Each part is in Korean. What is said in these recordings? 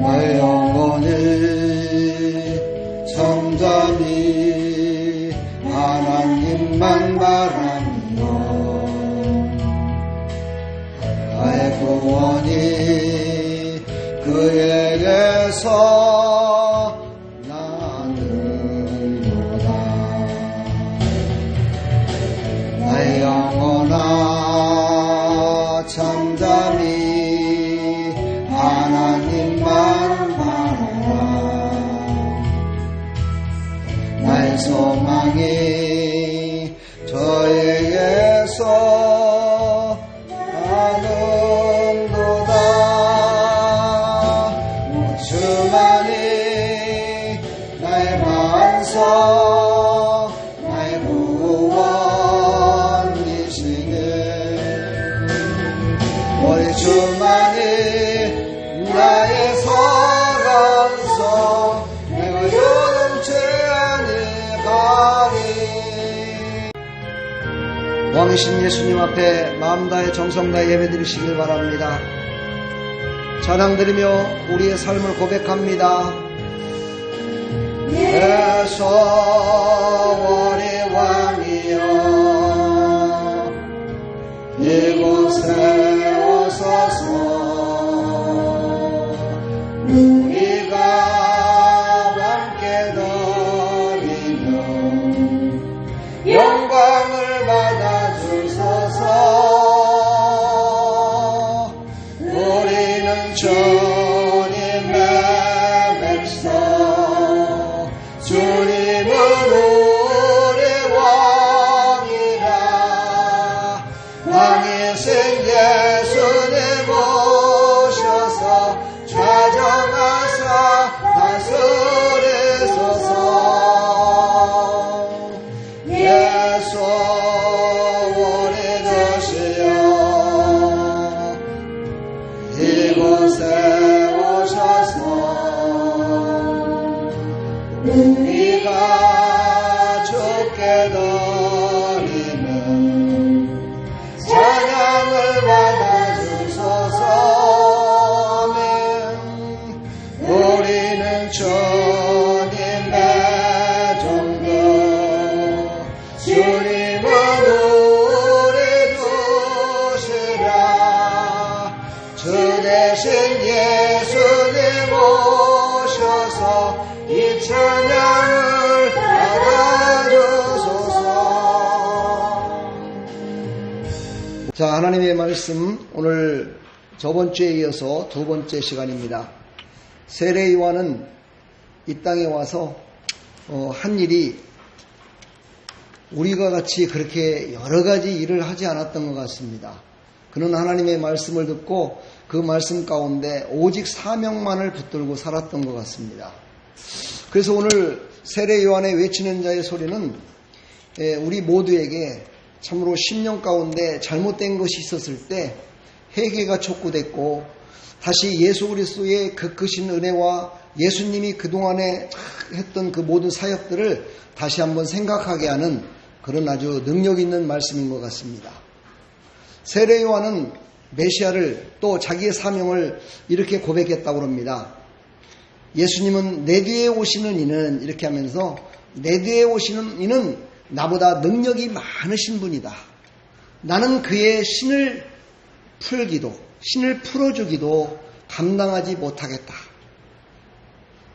내 영혼이 잠잠히 하나님만 바라며 나의 구원이 그에게서 나는도다. 내 영혼아 잠잠히 하나님만 바라라. 나의 소망이 저에게서 나는도다. 주만이 나의 반석 나의 구원이시네. 우리 주만이 나의 사랑서 내가 요동치 아니하리. 왕이신 예수님 앞에 마음 다해 정성 다해 예배드리시길 바랍니다. 찬양드리며 우리의 삶을 고백합니다. 내 소원의 왕이여 이곳에 오소서. 우리가 함께 드리며 영광을 받아 주소서. 우리는 주님의 백성 주님은 우리 왕이라. 왕이신 예수님 오셔서 좌정하사 다스리소서. 예수 우리 주시여 이곳에 오셔서 우리가 주께 드리는 찬양을 받아주소서. 아멘. 우리는 주님의 종들 주님은 우리 도시라. 주 대신 예수님 오셔서 이 찬양을 받아주소서. 자, 하나님의 말씀 오늘 저번 주에 이어서 두 번째 시간입니다. 세례 요한은 이 땅에 와서 한 일이 우리가 같이 그렇게 여러 가지 일을 하지 않았던 것 같습니다. 그는 하나님의 말씀을 듣고 그 말씀 가운데 오직 사명만을 붙들고 살았던 것 같습니다. 그래서 오늘 세례 요한의 외치는 자의 소리는 우리 모두에게 참으로 10년 가운데 잘못된 것이 있었을 때 회개가 촉구됐고 다시 예수 그리스도의 그 크신 은혜와 예수님이 그동안에 했던 그 모든 사역들을 다시 한번 생각하게 하는 그런 아주 능력 있는 말씀인 것 같습니다. 세례 요한은 메시아를 또 자기의 사명을 이렇게 고백했다고 합니다. 예수님은 내 뒤에 오시는 이는 이렇게 하면서 내 뒤에 오시는 이는 나보다 능력이 많으신 분이다. 나는 그의 신을 풀기도 신을 풀어주기도 감당하지 못하겠다.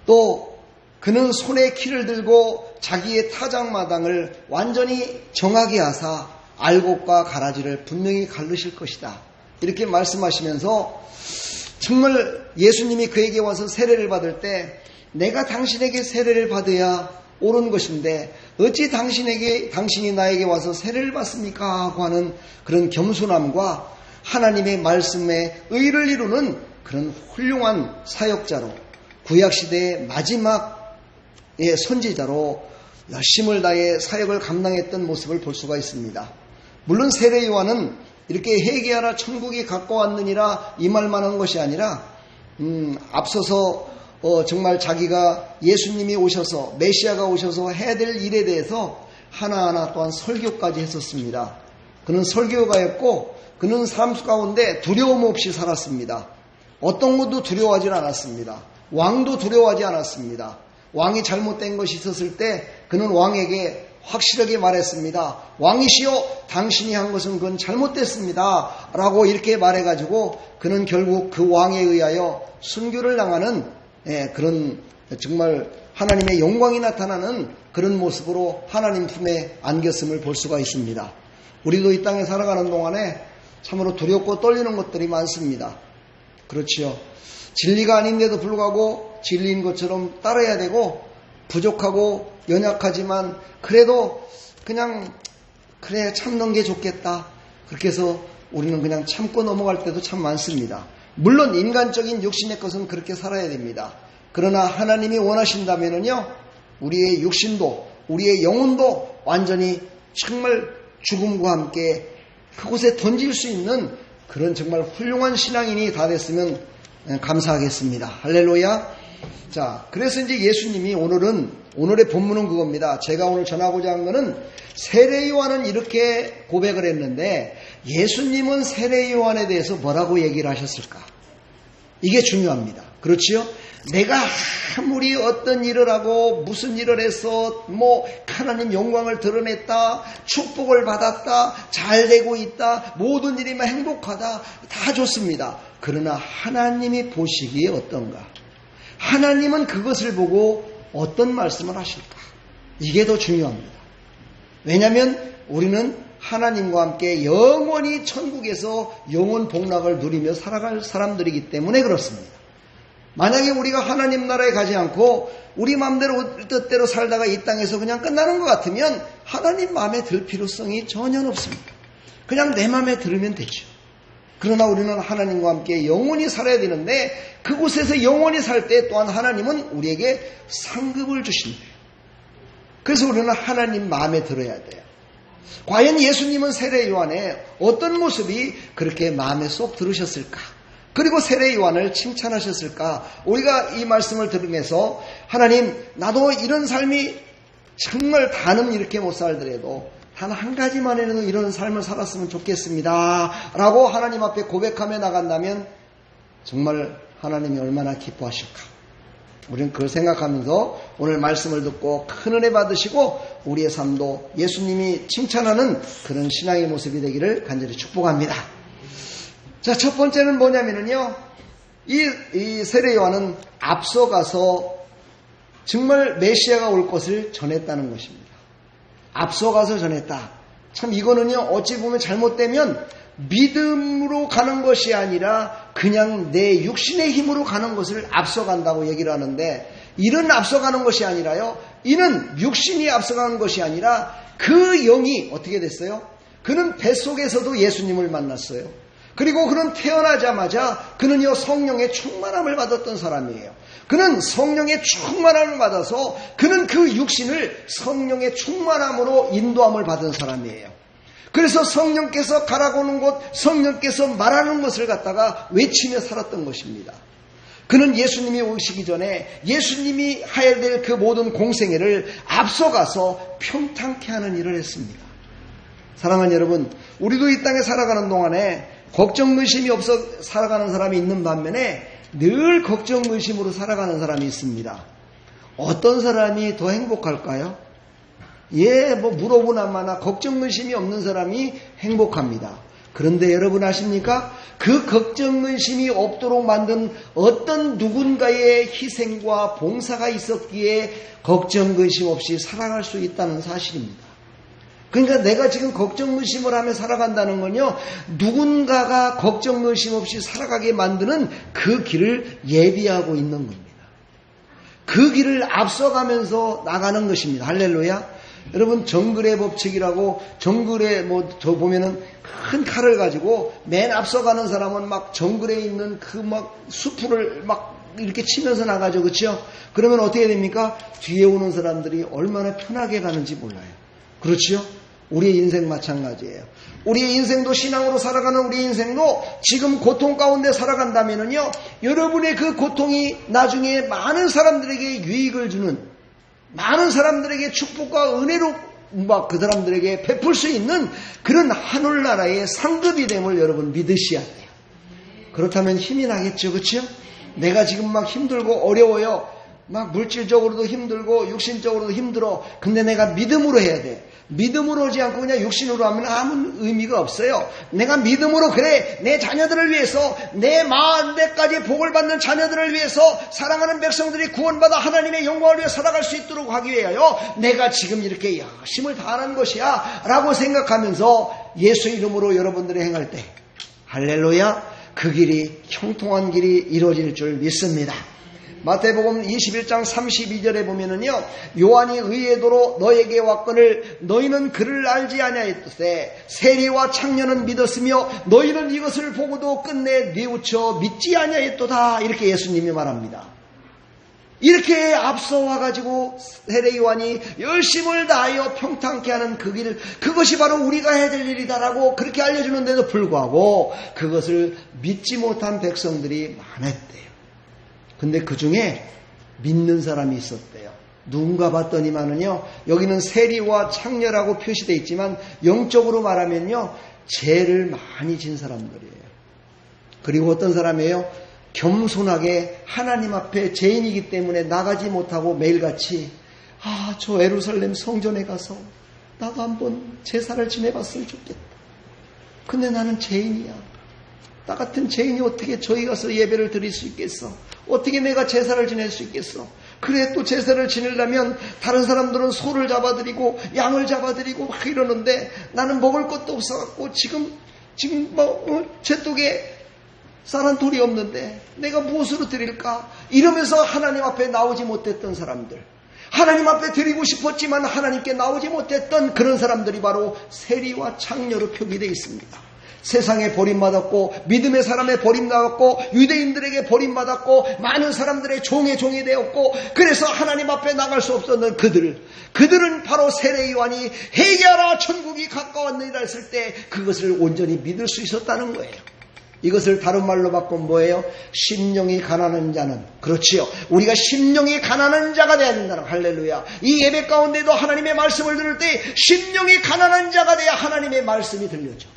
또 그는 손에 키를 들고 자기의 타작마당을 완전히 정하게 하사 알곡과 가라지를 분명히 가르실 것이다. 이렇게 말씀하시면서 정말 예수님이 그에게 와서 세례를 받을 때 내가 당신에게 세례를 받아야 옳은 것인데 어찌 당신이 나에게 와서 세례를 받습니까? 하고 하는 그런 겸손함과 하나님의 말씀에 의를 이루는 그런 훌륭한 사역자로 구약시대의 마지막의 선지자로 열심을 다해 사역을 감당했던 모습을 볼 수가 있습니다. 물론 세례 요한은 이렇게 회개하라 천국이 가까웠느니라 이 말만 한 것이 아니라 앞서서 정말 자기가 예수님이 오셔서 메시아가 오셔서 해야 될 일에 대해서 하나하나 또한 설교까지 했었습니다. 그는 설교가였고 그는 삶 가운데 두려움 없이 살았습니다. 어떤 것도 두려워하지 않았습니다. 왕도 두려워하지 않았습니다. 왕이 잘못된 것이 있었을 때 그는 왕에게 확실하게 말했습니다. 왕이시여, 당신이 한 것은 그건 잘못됐습니다. 라고 이렇게 말해가지고 그는 결국 그 왕에 의하여 순교를 당하는 그런 정말 하나님의 영광이 나타나는 그런 모습으로 하나님 품에 안겼음을 볼 수가 있습니다. 우리도 이 땅에 살아가는 동안에 참으로 두렵고 떨리는 것들이 많습니다. 그렇지요. 진리가 아닌데도 불구하고 진리인 것처럼 따라야 되고, 부족하고 연약하지만 그래도 그냥 그래 참는 게 좋겠다, 그렇게 해서 우리는 그냥 참고 넘어갈 때도 참 많습니다. 물론 인간적인 육신의 것은 그렇게 살아야 됩니다. 그러나 하나님이 원하신다면은요, 우리의 육신도 우리의 영혼도 완전히 정말 죽음과 함께 그곳에 던질 수 있는 그런 정말 훌륭한 신앙인이 다 됐으면 감사하겠습니다. 할렐루야. 자, 그래서 이제 예수님이 오늘의 본문은 그겁니다. 제가 오늘 전하고자 한 것은 세례 요한은 이렇게 고백을 했는데 예수님은 세례 요한에 대해서 뭐라고 얘기를 하셨을까? 이게 중요합니다. 그렇지요? 내가 아무리 어떤 일을 하고 무슨 일을 해서 하나님 영광을 드러냈다, 축복을 받았다, 잘 되고 있다, 모든 일이 행복하다, 다 좋습니다. 그러나 하나님이 보시기에 어떤가? 하나님은 그것을 보고 어떤 말씀을 하실까? 이게 더 중요합니다. 왜냐하면 우리는 하나님과 함께 영원히 천국에서 영원 복락을 누리며 살아갈 사람들이기 때문에 그렇습니다. 만약에 우리가 하나님 나라에 가지 않고 우리 마음대로 뜻대로 살다가 이 땅에서 그냥 끝나는 것 같으면 하나님 마음에 들 필요성이 전혀 없습니다. 그냥 내 마음에 들으면 되죠. 그러나 우리는 하나님과 함께 영원히 살아야 되는데 그곳에서 영원히 살 때 또한 하나님은 우리에게 상급을 주신대요. 그래서 우리는 하나님 마음에 들어야 돼요. 과연 예수님은 세례 요한의 어떤 모습이 그렇게 마음에 쏙 들으셨을까? 그리고 세례 요한을 칭찬하셨을까? 우리가 이 말씀을 들으면서 하나님, 나도 이런 삶이 정말 다는 이렇게 못 살더라도 단 한 가지만이라도 이런 삶을 살았으면 좋겠습니다 라고 하나님 앞에 고백하며 나간다면 정말 하나님이 얼마나 기뻐하실까? 우리는 그걸 생각하면서 오늘 말씀을 듣고 큰 은혜 받으시고 우리의 삶도 예수님이 칭찬하는 그런 신앙의 모습이 되기를 간절히 축복합니다. 자, 첫 번째는 뭐냐면요, 이 세례 요한은 앞서가서 정말 메시아가 올 것을 전했다는 것입니다. 앞서가서 전했다. 참 이거는요, 어찌 보면 잘못되면 믿음으로 가는 것이 아니라 그냥 내 육신의 힘으로 가는 것을 앞서간다고 얘기를 하는데, 이런 앞서가는 것이 아니라요, 이는 육신이 앞서가는 것이 아니라 그 영이 어떻게 됐어요? 그는 뱃속에서도 예수님을 만났어요. 그리고 그는 태어나자마자 그는요, 성령의 충만함을 받았던 사람이에요. 그는 성령의 충만함을 받아서 그는 그 육신을 성령의 충만함으로 인도함을 받은 사람이에요. 그래서 성령께서 가라고 하는 곳, 성령께서 말하는 것을 갖다가 외치며 살았던 것입니다. 그는 예수님이 오시기 전에 예수님이 해야 될 그 모든 공생애를 앞서가서 평탄케 하는 일을 했습니다. 사랑하는 여러분, 우리도 이 땅에 살아가는 동안에 걱정 의심이 없어 살아가는 사람이 있는 반면에 늘 걱정 의심으로 살아가는 사람이 있습니다. 어떤 사람이 더 행복할까요? 물어보나마나 걱정 의심이 없는 사람이 행복합니다. 그런데 여러분 아십니까? 그 걱정 의심이 없도록 만든 어떤 누군가의 희생과 봉사가 있었기에 걱정 의심 없이 살아갈 수 있다는 사실입니다. 그러니까 내가 지금 걱정 의심을 하며 살아간다는 건요, 누군가가 걱정 의심 없이 살아가게 만드는 그 길을 예비하고 있는 겁니다. 그 길을 앞서가면서 나가는 것입니다. 할렐루야. 여러분, 정글의 법칙이라고, 정글에 저 보면은 큰 칼을 가지고 맨 앞서가는 사람은 막 정글에 있는 그 수풀을 이렇게 치면서 나가죠. 그렇죠? 그러면 어떻게 됩니까? 뒤에 오는 사람들이 얼마나 편하게 가는지 몰라요. 그렇지요? 우리의 인생 마찬가지예요. 우리의 인생도, 신앙으로 살아가는 우리의 인생도 지금 고통 가운데 살아간다면요, 여러분의 그 고통이 나중에 많은 사람들에게 유익을 주는, 많은 사람들에게 축복과 은혜로 그 사람들에게 베풀 수 있는 그런 하늘나라의 상급이 됨을 여러분 믿으셔야 돼요. 그렇다면 힘이 나겠죠. 그렇죠? 내가 지금 막 힘들고 어려워요. 막 물질적으로도 힘들고 육신적으로도 힘들어. 근데 내가 믿음으로 해야 돼. 믿음으로 하지 않고 그냥 육신으로 하면 아무 의미가 없어요. 내가 믿음으로 그래 내 자녀들을 위해서 내 마음대까지 복을 받는 자녀들을 위해서 사랑하는 백성들이 구원받아 하나님의 영광을 위해 살아갈 수 있도록 하기 위하여 내가 지금 이렇게 열심을 다하는 것이야 라고 생각하면서 예수 이름으로 여러분들이 행할 때 할렐루야 그 길이 형통한 길이 이루어질 줄 믿습니다. 마태복음 21장 32절에 보면은요, 요한이 의의 도로 너에게 왔거늘 너희는 그를 알지 아니하였으되 세리와 창녀는 믿었으며 너희는 이것을 보고도 끝내 뉘우쳐 믿지 아니하였도다. 이렇게 예수님이 말합니다. 이렇게 앞서 와가지고 세례 요한이 열심을 다하여 평탄케 하는 그 길, 그것이 바로 우리가 해야 될 일이다라고 그렇게 알려주는데도 불구하고 그것을 믿지 못한 백성들이 많았대요. 근데 그 중에 믿는 사람이 있었대요. 누군가 봤더니만은요, 여기는 세리와 창녀라고 표시되어 있지만 영적으로 말하면요, 죄를 많이 진 사람들이에요. 그리고 어떤 사람이에요? 겸손하게 하나님 앞에 죄인이기 때문에 나가지 못하고 매일같이 저 예루살렘 성전에 가서 나도 한번 제사를 지내봤으면 좋겠다. 근데 나는 죄인이야. 나 같은 죄인이 어떻게 저기 가서 예배를 드릴 수 있겠어? 어떻게 내가 제사를 지낼 수 있겠어? 그래 또 제사를 지내려면 다른 사람들은 소를 잡아드리고 양을 잡아드리고 막 이러는데 나는 먹을 것도 없어갖고 지금 제독에 쌀한 돌이 없는데 내가 무엇으로 드릴까? 이러면서 하나님 앞에 나오지 못했던 사람들, 하나님 앞에 드리고 싶었지만 하나님께 나오지 못했던 그런 사람들이 바로 세리와 창녀로 표기되어 있습니다. 세상에 버림받았고 믿음의 사람에 버림받았고 유대인들에게 버림받았고 많은 사람들의 종이 되었고 그래서 하나님 앞에 나갈 수 없었던 그들은 바로 세례 요한이 회개하라 천국이 가까웠느니라 했을 때 그것을 온전히 믿을 수 있었다는 거예요. 이것을 다른 말로 바꾸면 뭐예요? 심령이 가난한 자는, 그렇지요, 우리가 심령이 가난한 자가 돼야 된다는, 할렐루야. 이 예배 가운데도 하나님의 말씀을 들을 때 심령이 가난한 자가 돼야 하나님의 말씀이 들려져.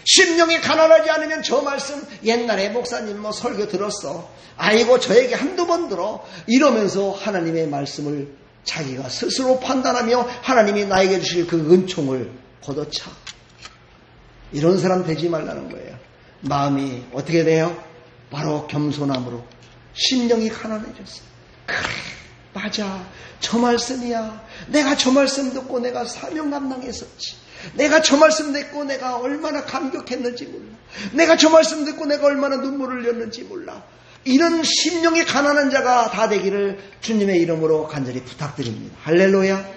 심령이 가난하지 않으면 저 말씀 옛날에 목사님 설교 들었어, 아이고 저에게 한두 번 들어, 이러면서 하나님의 말씀을 자기가 스스로 판단하며 하나님이 나에게 주실 그 은총을 걷어차. 이런 사람 되지 말라는 거예요. 마음이 어떻게 돼요? 바로 겸손함으로 심령이 가난해졌어요. 그래 맞아, 저 말씀이야. 내가 저 말씀 듣고 내가 사명 감당했었지. 내가 저 말씀 듣고 내가 얼마나 감격했는지 몰라. 내가 저 말씀 듣고 내가 얼마나 눈물을 흘렸는지 몰라. 이런 심령이 가난한 자가 다 되기를 주님의 이름으로 간절히 부탁드립니다. 할렐루야.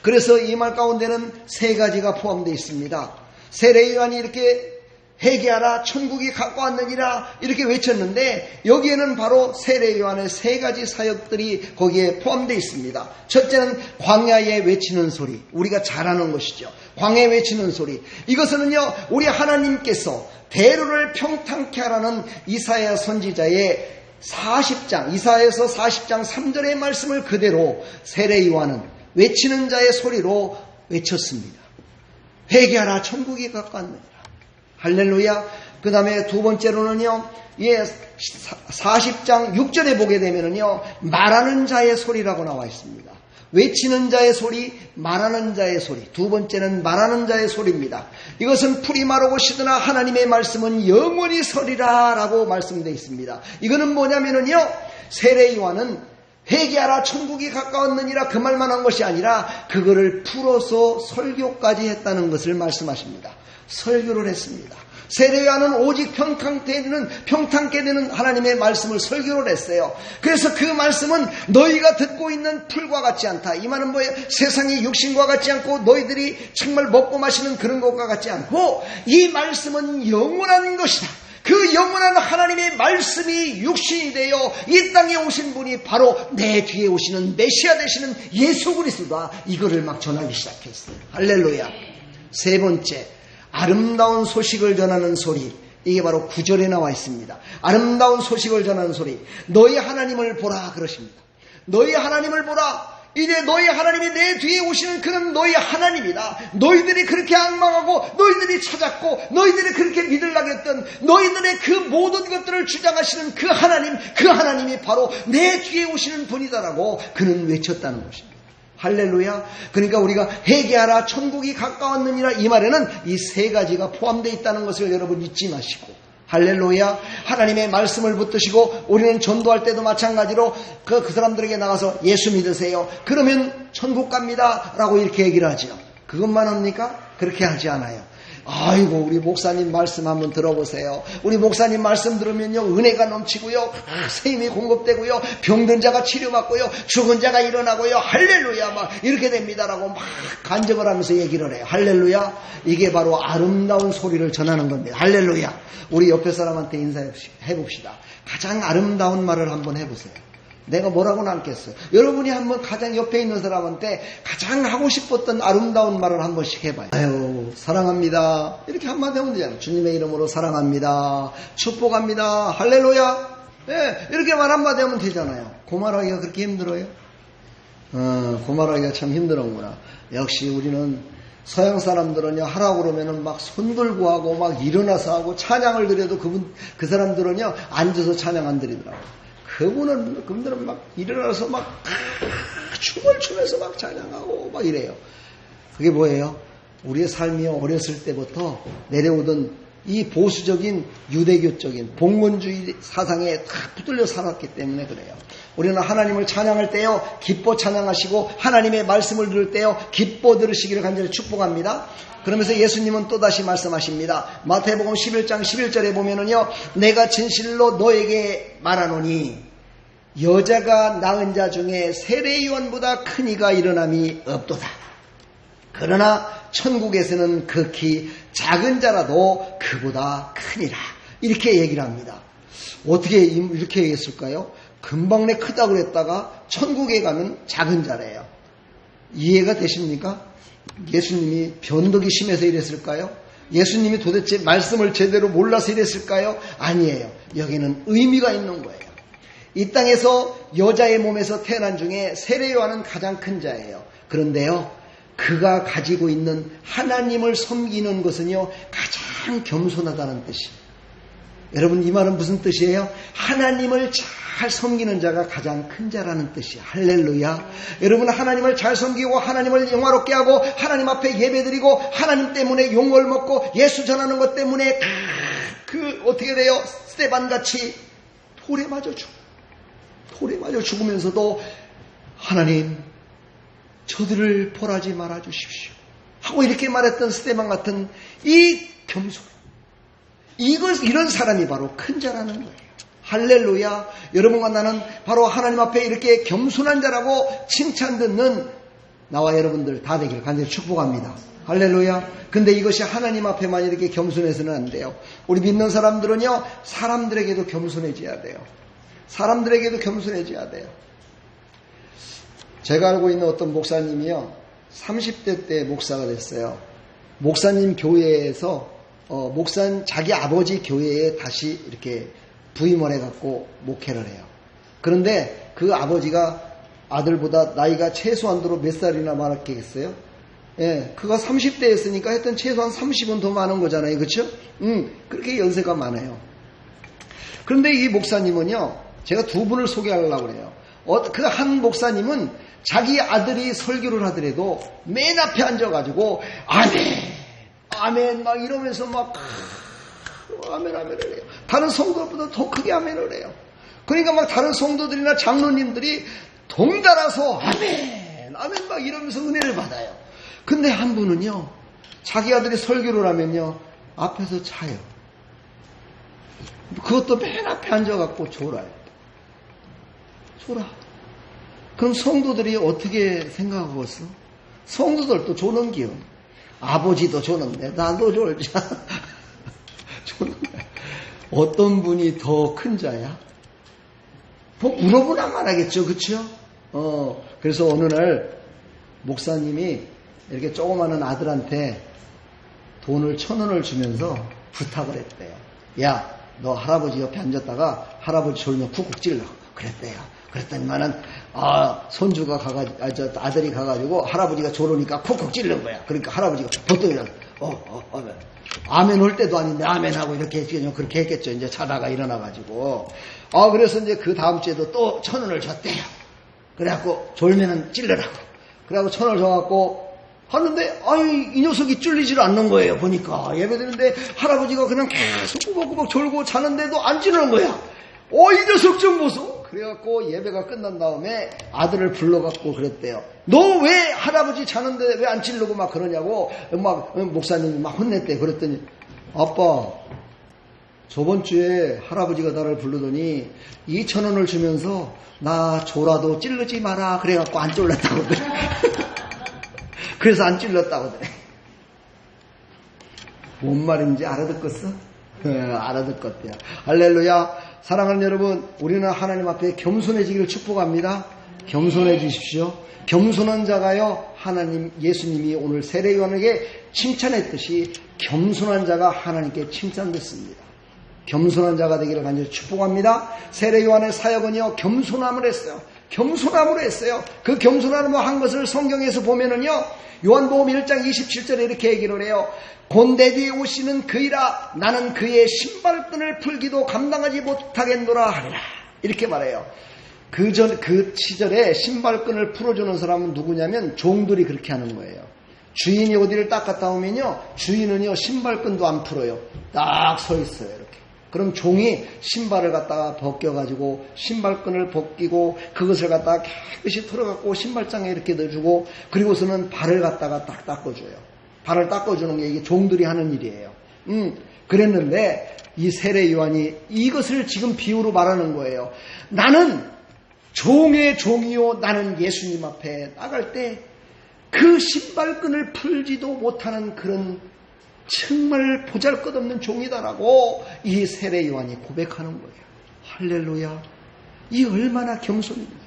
그래서 이 말 가운데는 세 가지가 포함되어 있습니다. 세례 요한이 이렇게 회개하라 천국이 가까웠느니라 이렇게 외쳤는데 여기에는 바로 세례 요한의 세 가지 사역들이 거기에 포함되어 있습니다. 첫째는 광야에 외치는 소리, 우리가 잘 아는 것이죠. 광야에 외치는 소리, 이것은요 우리 하나님께서 대로를 평탄케 하라는 이사야 선지자의 40장, 이사야에서 40장 3절의 말씀을 그대로 세례 요한은 외치는 자의 소리로 외쳤습니다. 회개하라 천국이 가까웠느니라. 할렐루야. 그 다음에 두 번째로는요, 40장 6절에 보게 되면은요, 말하는 자의 소리라고 나와 있습니다. 외치는 자의 소리, 말하는 자의 소리. 두 번째는 말하는 자의 소리입니다. 이것은 풀이 마르고 시드나 하나님의 말씀은 영원히 서리라 라고 말씀되어 있습니다. 이거는 뭐냐면은요, 세례 요한은 회개하라 천국이 가까웠느니라 그 말만 한 것이 아니라 그거를 풀어서 설교까지 했다는 것을 말씀하십니다. 설교를 했습니다. 세례 요한은 오직 평탄케 되는 하나님의 말씀을 설교를 했어요. 그래서 그 말씀은 너희가 듣고 있는 풀과 같지 않다. 이 말은 뭐예요? 세상이 육신과 같지 않고 너희들이 정말 먹고 마시는 그런 것과 같지 않고 이 말씀은 영원한 것이다. 그 영원한 하나님의 말씀이 육신이 되어 이 땅에 오신 분이 바로 내 뒤에 오시는 메시아 되시는 예수 그리스도다. 이거를 막 전하기 시작했어요. 할렐루야. 세 번째, 아름다운 소식을 전하는 소리. 이게 바로 9절에 나와 있습니다. 아름다운 소식을 전하는 소리. 너희 하나님을 보라 그러십니다. 너희 하나님을 보라. 이제 너희 하나님이 내 뒤에 오시는 그는 너희 하나님이다. 너희들이 그렇게 앙망하고 너희들이 찾았고 너희들이 그렇게 믿으려고 했던 너희들의 그 모든 것들을 주장하시는 그 하나님이 바로 내 뒤에 오시는 분이다라고 그는 외쳤다는 것입니다. 할렐루야. 그러니까 우리가 회개하라 천국이 가까웠느니라 이 말에는 이 세 가지가 포함되어 있다는 것을 여러분 잊지 마시고, 할렐루야. 하나님의 말씀을 붙드시고 우리는 전도할 때도 마찬가지로 그 사람들에게 나가서 예수 믿으세요. 그러면 천국 갑니다 라고 이렇게 얘기를 하죠. 그것만 합니까? 그렇게 하지 않아요. 아이고 우리 목사님 말씀 한번 들어보세요. 우리 목사님 말씀 들으면요 은혜가 넘치고요, 새 힘이 공급되고요, 병든 자가 치료받고요, 죽은 자가 일어나고요, 할렐루야 막 이렇게 됩니다라고 막 간증을 하면서 얘기를 해요. 할렐루야. 이게 바로 아름다운 소리를 전하는 겁니다. 할렐루야. 우리 옆에 사람한테 인사해 봅시다. 가장 아름다운 말을 한번 해보세요. 내가 뭐라고는 않겠어요. 여러분이 한번 가장 옆에 있는 사람한테 가장 하고 싶었던 아름다운 말을 한 번씩 해봐요. 아유 사랑합니다 이렇게 한마디 하면 되잖아요. 주님의 이름으로 사랑합니다, 축복합니다, 할렐루야. 네, 이렇게 말 한마디 하면 되잖아요. 그 말하기가 그렇게 힘들어요? 그 말하기가 참 힘들었구나. 역시 우리는 서양 사람들은요 하라고 그러면은 막 손 들고 하고 막 일어나서 하고 찬양을 드려도 그 사람들은요 앉아서 찬양 안 드리더라고요. 그분들은 막 일어나서 막 춤을 추면서 막 찬양하고 막 이래요. 그게 뭐예요? 우리의 삶이 어렸을 때부터 내려오던 이 보수적인 유대교적인 봉건주의 사상에 다 붙들려 살았기 때문에 그래요. 우리는 하나님을 찬양할 때요 기뻐 찬양하시고 하나님의 말씀을 들을 때요 기뻐 들으시기를 간절히 축복합니다. 그러면서 예수님은 또다시 말씀하십니다. 마태복음 11장 11절에 보면은요, 내가 진실로 너에게 말하노니 여자가 낳은 자 중에 세례요한보다 큰 이가 일어남이 없도다. 그러나 천국에서는 극히 작은 자라도 그보다 크니라. 이렇게 얘기를 합니다. 어떻게 이렇게 얘기했을까요? 금방내 크다고 그랬다가 천국에 가면 작은 자래요. 이해가 되십니까? 예수님이 변덕이 심해서 이랬을까요? 예수님이 도대체 말씀을 제대로 몰라서 이랬을까요? 아니에요. 여기는 의미가 있는 거예요. 이 땅에서 여자의 몸에서 태어난 중에 세례요한은 가장 큰 자예요. 그런데요, 그가 가지고 있는 하나님을 섬기는 것은요 가장 겸손하다는 뜻이에요. 여러분 이 말은 무슨 뜻이에요? 하나님을 잘 섬기는 자가 가장 큰 자라는 뜻이에요. 할렐루야. 여러분 하나님을 잘 섬기고 하나님을 영화롭게 하고 하나님 앞에 예배드리고 하나님 때문에 용을 먹고 예수 전하는 것 때문에 어떻게 돼요? 스데반같이 돌에 맞아 죽으면서도 하나님 저들을 벌하지 말아 주십시오 하고 이렇게 말했던 스데반 같은 이 겸손, 이런 사람이 바로 큰 자라는 거예요. 할렐루야. 여러분과 나는 바로 하나님 앞에 이렇게 겸손한 자라고 칭찬 듣는 나와 여러분들 다 되기를 간절히 축복합니다. 할렐루야. 근데 이것이 하나님 앞에만 이렇게 겸손해서는 안 돼요. 우리 믿는 사람들은요 사람들에게도 겸손해져야 돼요. 사람들에게도 겸손해져야 돼요. 제가 알고 있는 어떤 목사님이요 30대 때 목사가 됐어요. 목사님 교회에서 자기 아버지 교회에 다시 이렇게 부임을 해갖고 목회를 해요. 그런데 그 아버지가 아들보다 나이가 최소한도로 몇 살이나 많았겠어요? 예, 그가 30대였으니까 하여튼 최소한 30은 더 많은 거잖아요. 그렇죠? 그렇게 연세가 많아요. 그런데 이 목사님은요, 제가 두 분을 소개하려고 해요. 그 한 목사님은 자기 아들이 설교를 하더라도 맨 앞에 앉아가지고 아멘 막 이러면서 막 아멘을 해요. 다른 성도들보다 더 크게 아멘을 해요. 그러니까 막 다른 성도들이나 장로님들이 덩달아서 아멘 막 이러면서 은혜를 받아요. 근데 한 분은요 자기 아들이 설교를 하면요 앞에서 차요. 그것도 맨 앞에 앉아갖고 졸아요. 그럼 성도들이 어떻게 생각하겠어? 성도들도 조는 기요. 아버지도 조는데 나도 졸자. 조는 거야. 어떤 분이 더 큰 자야? 뭐 물어보나 말하겠죠. 그렇죠? 그래서 어느 날 목사님이 이렇게 조그마한 아들한테 돈을 1,000원을 주면서 부탁을 했대요. 야, 너 할아버지 옆에 앉았다가 할아버지 졸면 쿡쿡 찔러. 그랬대요. 그랬더니만은 손주가 아들이 가가지고 할아버지가 졸으니까 콕콕 찔른 거야. 그러니까 할아버지가 보통 일어나 아멘 올 때도 아닌데 아멘하고 이렇게 그렇게 했겠죠. 이제 자다가 일어나가지고 그래서 이제 그 다음 주에도 또 1,000원을 줬대요. 그래갖고 졸면은 찔러라고. 그래갖고 1,000원을 줘갖고 하는데 이 녀석이 찔리질 않는 거예요. 보니까 예배드리는데 할아버지가 그냥 계속 꾸벅꾸벅 졸고 자는데도 안 찔르는 거야. 이 녀석 좀 보소. 그래갖고 예배가 끝난 다음에 아들을 불러갖고 그랬대요. 너 왜 할아버지 자는데 왜 안 찔르고 막 그러냐고 목사님이 막 혼냈대. 그랬더니 아빠 저번 주에 할아버지가 나를 부르더니 2,000원을 주면서 나 졸아도 찔르지 마라 그래갖고 안 쫄랐다고 그래. 그래서 안 찔렀다고 그래. 뭔 말인지 알아듣겠어? 알아듣겠대요. 할렐루야. 사랑하는 여러분, 우리는 하나님 앞에 겸손해지기를 축복합니다. 겸손해지십시오. 겸손한 자가요, 예수님이 오늘 세례 요한에게 칭찬했듯이 겸손한 자가 하나님께 칭찬됐습니다. 겸손한 자가 되기를 간절히 축복합니다. 세례 요한의 사역은요, 겸손함을 했어요. 겸손함으로 했어요. 그 겸손함으로 한 것을 성경에서 보면은요, 요한복음 1장 27절에 이렇게 얘기를 해요. 곤대 뒤에 오시는 그이라 나는 그의 신발끈을 풀기도 감당하지 못하겠노라 하리라. 이렇게 말해요. 그 시절에 신발끈을 풀어주는 사람은 누구냐면 종들이 그렇게 하는 거예요. 주인이 어디를 딱 갔다 오면요, 주인은요, 신발끈도 안 풀어요. 딱 서 있어요, 이렇게. 그럼 종이 신발을 갖다가 벗겨가지고 신발끈을 벗기고 그것을 갖다가 깨끗이 털어갖고 신발장에 이렇게 넣어주고 그리고서는 발을 갖다가 딱 닦아줘요. 발을 닦아주는 게 이게 종들이 하는 일이에요. 그랬는데 이 세례 요한이 이것을 지금 비유로 말하는 거예요. 나는 종의 종이요 나는 예수님 앞에 나갈 때 그 신발끈을 풀지도 못하는 그런 정말 보잘것없는 종이다라고 이 세례 요한이 고백하는 거예요. 할렐루야. 이 얼마나 겸손입니까?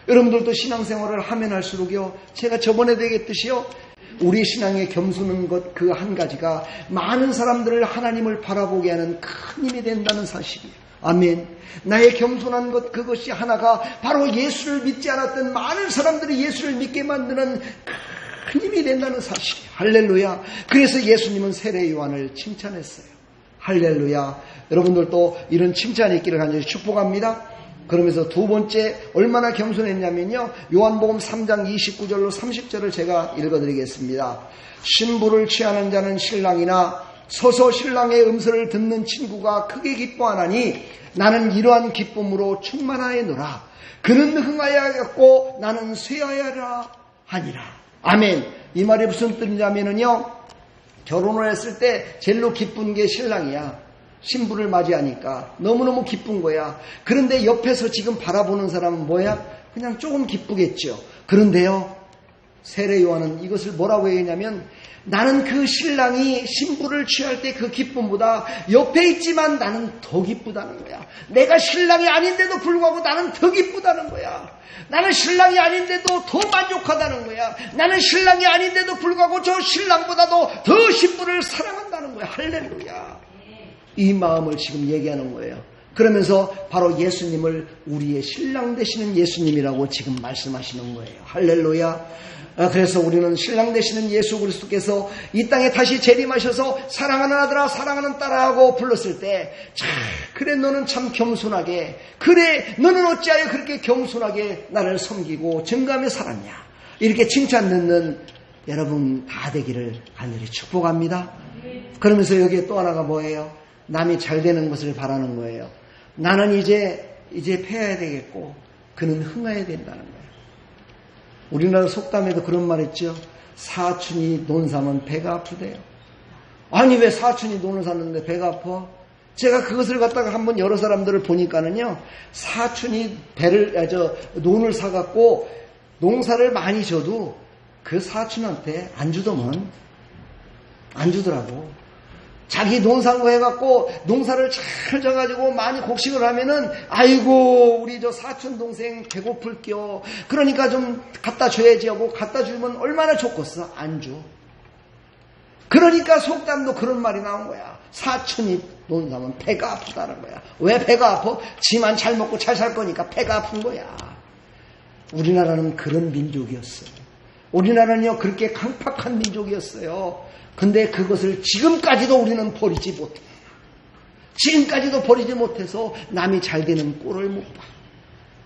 여러분들도 신앙생활을 하면 할수록요, 제가 저번에도 얘기했듯이요, 우리 신앙의 겸손한 것 그 한 가지가 많은 사람들을 하나님을 바라보게 하는 큰 힘이 된다는 사실이에요. 아멘. 나의 겸손한 것 그것이 하나가 바로 예수를 믿지 않았던 많은 사람들이 예수를 믿게 만드는 큰 힘이 된다는 사실이에요. 할렐루야. 그래서 예수님은 세례 요한을 칭찬했어요. 할렐루야. 여러분들도 이런 칭찬이 있기를 간절히 축복합니다. 그러면서 두 번째 얼마나 겸손했냐면요, 요한복음 3장 29절로 30절을 제가 읽어드리겠습니다. 신부를 취하는 자는 신랑이나 서서 신랑의 음성을 듣는 친구가 크게 기뻐하나니 나는 이러한 기쁨으로 충만하였노라. 그는 흥하여야겠고 나는 쇠하여라 하니라. 아멘. 이 말이 무슨 뜻이냐면요, 결혼을 했을 때 제일로 기쁜 게 신랑이야. 신부를 맞이하니까 너무너무 기쁜 거야. 그런데 옆에서 지금 바라보는 사람은 뭐야? 그냥 조금 기쁘겠죠. 그런데요, 세례 요한은 이것을 뭐라고 얘기했냐면 나는 그 신랑이 신부를 취할 때 그 기쁨보다 옆에 있지만 나는 더 기쁘다는 거야. 내가 신랑이 아닌데도 불구하고 나는 더 기쁘다는 거야. 나는 신랑이 아닌데도 더 만족하다는 거야. 나는 신랑이 아닌데도 불구하고 저 신랑보다도 더 신부를 사랑한다는 거야. 할렐루야. 이 마음을 지금 얘기하는 거예요. 그러면서 바로 예수님을 우리의 신랑 되시는 예수님이라고 지금 말씀하시는 거예요. 할렐루야. 그래서 우리는 신랑 되시는 예수 그리스도께서 이 땅에 다시 재림하셔서 사랑하는 아들아 사랑하는 딸아하고 불렀을 때, 그래 너는 참 겸손하게, 그래 너는 어찌하여 그렇게 겸손하게 나를 섬기고 증거하며 살았냐, 이렇게 칭찬 듣는 여러분 다 되기를 간절히 축복합니다. 그러면서 여기에 또 하나가 뭐예요? 남이 잘 되는 것을 바라는 거예요. 나는 이제 패해야 되겠고 그는 흥해야 된다는 거예요. 우리나라 속담에도 그런 말 있죠. 사춘이 논 사면 배가 아프대요. 아니 왜 사춘이 논을 샀는데 배가 아파? 제가 그것을 갖다가 한번 여러 사람들을 보니까는요, 사춘이 논을 사갖고 농사를 많이 줘도 그 사춘한테 안 주더만 안 주더라고. 자기 농사고 해갖고 농사를 잘 져가지고 많이 곡식을 하면은 아이고 우리 저 사촌 동생 배고플겨, 그러니까 좀 갖다 줘야지 하고 갖다 주면 얼마나 좋겠어. 안 줘. 그러니까 속담도 그런 말이 나온 거야. 사촌이 논사하면 배가 아프다는 거야. 왜 배가 아파? 지만 잘 먹고 잘 살 거니까 배가 아픈 거야. 우리나라는 그런 민족이었어요. 우리나라는요, 그렇게 강팍한 민족이었어요. 근데 그것을 지금까지도 우리는 버리지 못해. 지금까지도 버리지 못해서 남이 잘 되는 꼴을 못 봐.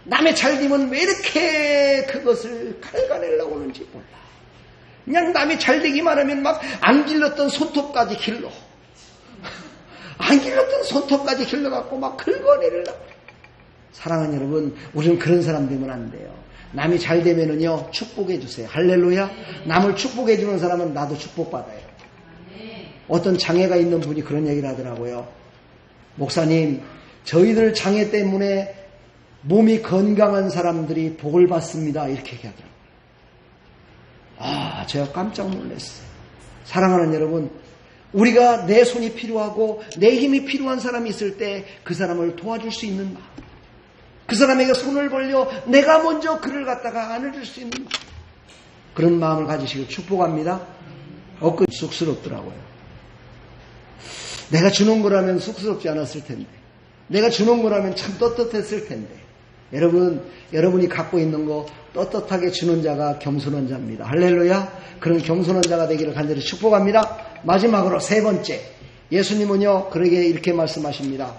남이 잘 되면 왜 이렇게 그것을 갉아내려고 하는지 몰라. 그냥 남이 잘 되기만 하면 막 안 길렀던 손톱까지 길러. 안 길렀던 손톱까지 길러갖고 막 긁어내려고 그래. 사랑하는 여러분, 우리는 그런 사람 되면 안 돼요. 남이 잘 되면은요, 축복해 주세요. 할렐루야. 남을 축복해 주는 사람은 나도 축복받아요. 어떤 장애가 있는 분이 그런 얘기를 하더라고요. 목사님, 저희들 장애 때문에 몸이 건강한 사람들이 복을 받습니다. 이렇게 얘기하더라고요. 아, 제가 깜짝 놀랐어요. 사랑하는 여러분, 우리가 내 손이 필요하고 내 힘이 필요한 사람이 있을 때 그 사람을 도와줄 수 있는 마음, 그 사람에게 손을 벌려 내가 먼저 그를 갖다가 안아줄 수 있는 마음, 그런 마음을 가지시길 축복합니다. 엊그제 쑥스럽더라고요. 내가 주는 거라면 쑥스럽지 않았을 텐데, 내가 주는 거라면 참 떳떳했을 텐데. 여러분이 갖고 있는 거 떳떳하게 주는 자가 겸손한 자입니다. 할렐루야. 그런 겸손한 자가 되기를 간절히 축복합니다. 마지막으로 세 번째, 예수님은요 그에게 이렇게 말씀하십니다.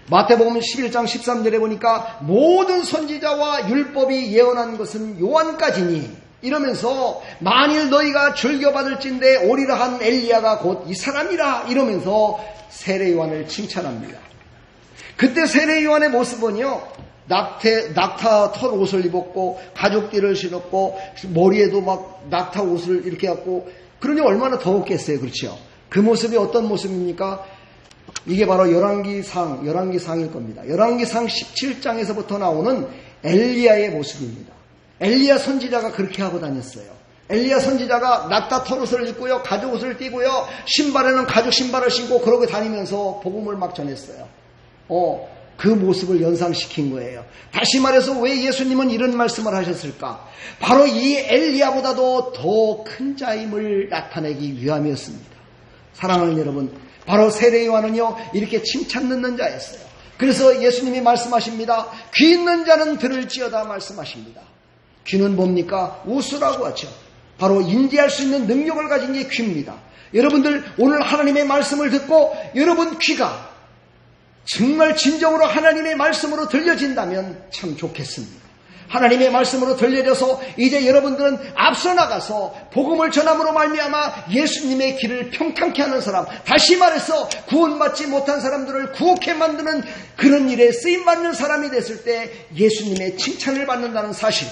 마태복음 11장 13절에 보니까 모든 선지자와 율법이 예언한 것은 요한까지니, 이러면서 만일 너희가 즐겨받을진대 오리라 한 엘리야가 곧 이 사람이라, 이러면서 세례 요한을 칭찬합니다. 그때 세례 요한의 모습은요, 낙타 털 옷을 입었고 가죽띠를 신었고 머리에도 막 낙타 옷을 이렇게 갖고, 그러니 얼마나 더웠겠어요. 그렇죠? 그 모습이 어떤 모습입니까? 이게 바로 열왕기상일 겁니다. 열왕기상 17장에서부터 나오는 엘리야의 모습입니다. 엘리야 선지자가 그렇게 하고 다녔어요. 엘리야 선지자가 낙타 털옷을 입고요, 가죽 옷을 띠고요, 신발에는 가죽 신발을 신고 그러고 다니면서 복음을 막 전했어요. 그 모습을 연상시킨 거예요. 다시 말해서 왜 예수님은 이런 말씀을 하셨을까? 바로 이 엘리야보다도 더 큰 자임을 나타내기 위함이었습니다. 사랑하는 여러분, 바로 세례 요한은요 이렇게 칭찬 듣는 자였어요. 그래서 예수님이 말씀하십니다. 귀 있는 자는 들을지어다 말씀하십니다. 귀는 뭡니까? 우수라고 하죠. 바로 인지할 수 있는 능력을 가진 게 귀입니다. 여러분들 오늘 하나님의 말씀을 듣고 여러분 귀가 정말 진정으로 하나님의 말씀으로 들려진다면 참 좋겠습니다. 하나님의 말씀으로 들려져서 이제 여러분들은 앞서 나가서 복음을 전함으로 말미암아 예수님의 길을 평탄케 하는 사람, 다시 말해서 구원받지 못한 사람들을 구원케 만드는 그런 일에 쓰임받는 사람이 됐을 때 예수님의 칭찬을 받는다는 사실,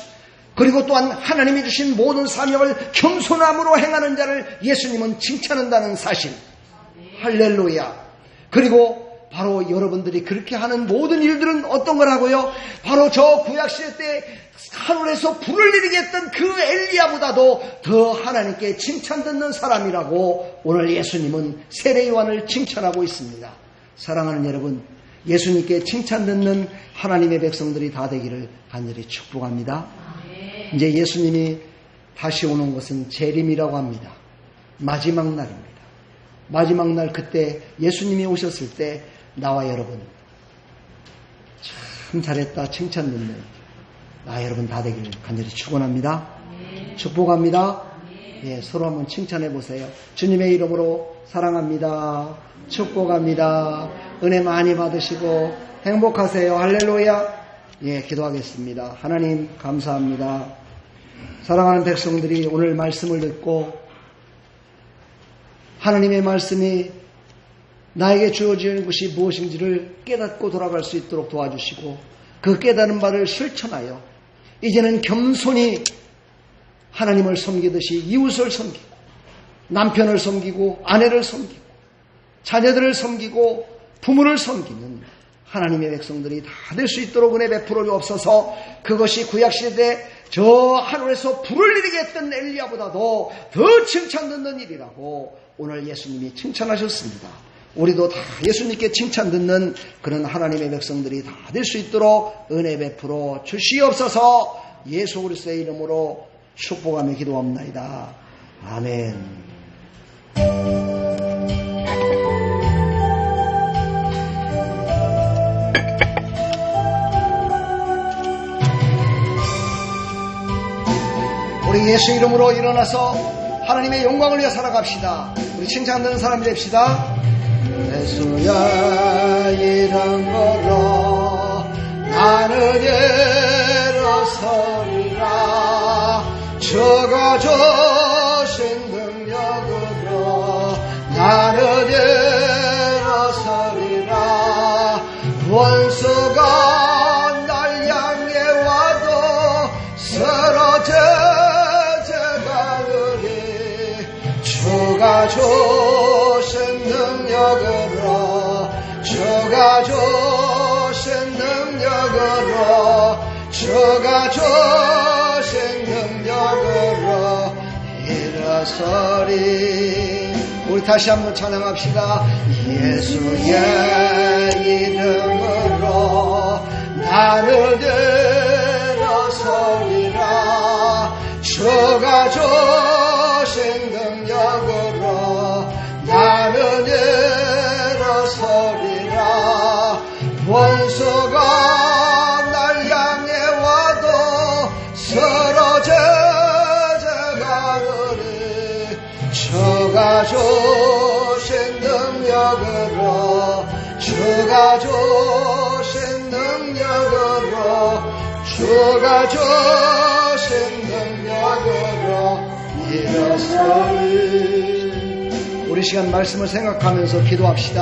그리고 또한 하나님이 주신 모든 사명을 겸손함으로 행하는 자를 예수님은 칭찬한다는 사실. 할렐루야. 그리고 바로 여러분들이 그렇게 하는 모든 일들은 어떤 거라고요? 바로 저 구약시대 때 하늘에서 불을 내리게 했던 그 엘리야보다도 더 하나님께 칭찬 듣는 사람이라고 오늘 예수님은 세례 요한을 칭찬하고 있습니다. 사랑하는 여러분, 예수님께 칭찬 듣는 하나님의 백성들이 다 되기를 간절히 축복합니다. 이제 예수님이 다시 오는 것은 재림이라고 합니다. 마지막 날입니다. 마지막 날, 그때 예수님이 오셨을 때 나와 여러분 참 잘했다 칭찬 듣는 나 여러분 다 되기를 간절히 축원합니다. 축복합니다. 예, 서로 한번 칭찬해 보세요. 주님의 이름으로 사랑합니다. 축복합니다. 은혜 많이 받으시고 행복하세요. 할렐루야. 예, 기도하겠습니다. 하나님 감사합니다. 사랑하는 백성들이 오늘 말씀을 듣고 하나님의 말씀이 나에게 주어지는 것이 무엇인지를 깨닫고 돌아갈 수 있도록 도와주시고, 그 깨달은 바를 실천하여 이제는 겸손히 하나님을 섬기듯이 이웃을 섬기고, 남편을 섬기고, 아내를 섬기고, 자녀들을 섬기고, 부모를 섬기는 하나님의 백성들이 다 될 수 있도록 은혜 베풀어 주옵소서. 그것이 구약시대 저 하늘에서 불을 내리게 했던 엘리야보다도 더 칭찬 듣는 일이라고 오늘 예수님이 칭찬하셨습니다. 우리도 다 예수님께 칭찬 듣는 그런 하나님의 백성들이 다 될 수 있도록 은혜 베풀어 주시옵소서. 예수 그리스도의 이름으로 축복하며 기도합나이다. 아멘. 우리 예수 이름으로 일어나서 하나님의 영광을 위해 살아갑시다. 우리 칭찬되는 사람이 됩시다. 예수야 이름으로 나는 일어서리라. 주가 주신 능력으로 나는 일어서리라. 원수가 날 향해 와도 쓰러져가느니 주가 주신 능력으로 주가 주신 능력으로 주가 주신 능력으로 일어서리. 우리 다시 한번 찬양합시다. 예수의 이름으로 나는 일어서리라. 주가 주신 능력으로 나는 일어서리라. 원수가 날 향해 와도 쓰러져가느니 주가 주신 능력으로 주가 주신 능력으로 주가 주신 능력으로 일어서리. 우리 시간 말씀을 생각하면서 기도합시다.